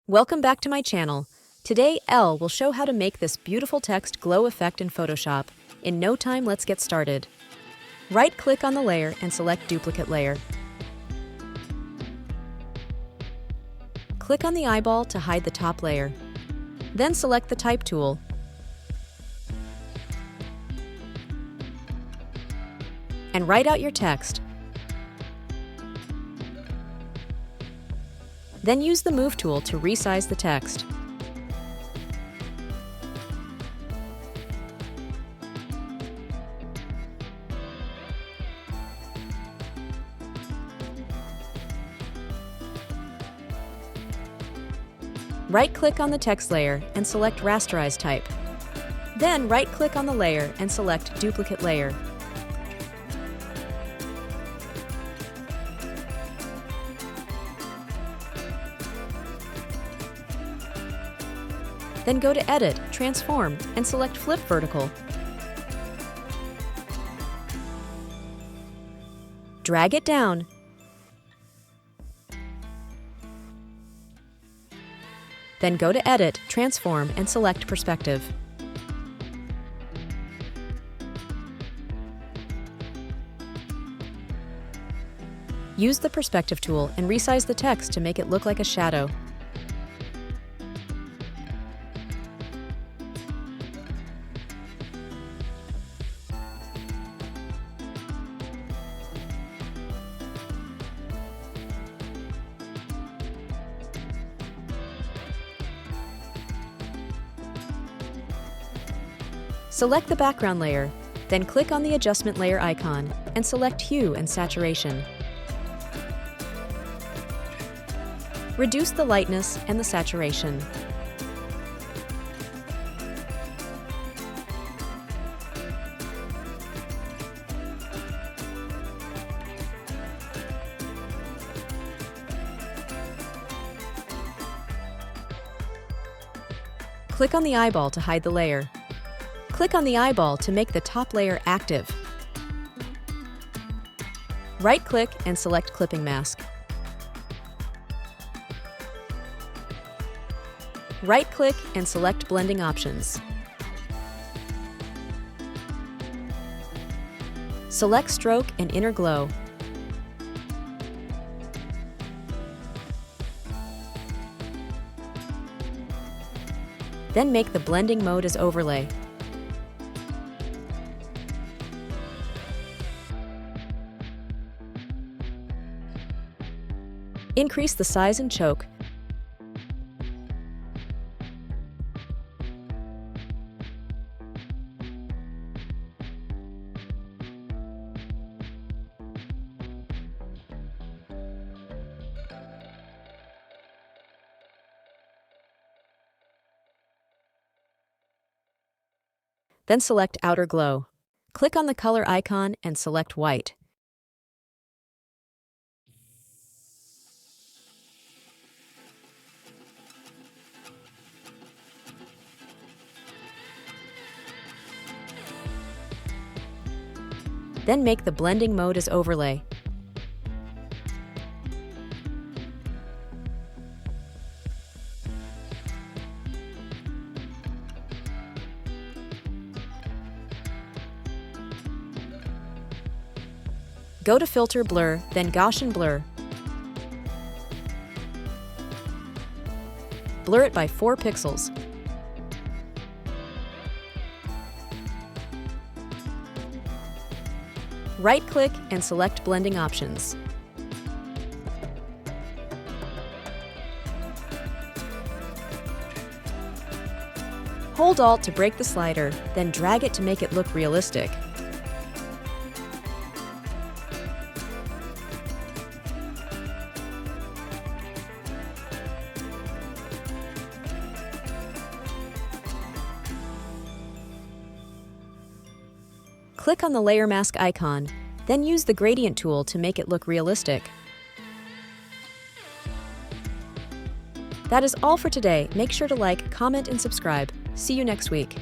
Welcome back to my channel. Today, Elle will show how to make this beautiful text glow effect in Photoshop. In no time, let's get started. Right-click on the layer and select Duplicate Layer. Click on the eyeball to hide the top layer. Then select the Type tool. And write out your text. Then use the Move tool to resize the text. Right-click on the text layer and select Rasterize Type. Then right-click on the layer and select Duplicate Layer. Then go to Edit, Transform, and select Flip Vertical. Drag it down. Then go to Edit, Transform, and select Perspective. Use the Perspective tool and resize the text to make it look like a shadow. Select the background layer, then click on the adjustment layer icon and select Hue and Saturation. Reduce the lightness and the saturation. Click on the eyeball to hide the layer. Click on the eyeball to make the top layer active. Right-click and select Clipping Mask. Right-click and select Blending Options. Select Stroke and Inner Glow. Then make the blending mode as Overlay. Increase the size and choke. Then select Outer Glow. Click on the color icon and select White. Then make the blending mode as Overlay. Go to Filter Blur, then Gaussian Blur. Blur it by 4 pixels. Right-click and select Blending Options. Hold Alt to break the slider, then drag it to make it look realistic. Click on the Layer Mask icon, then use the Gradient tool to make it look realistic. That is all for today. Make sure to like, comment, and subscribe. See you next week.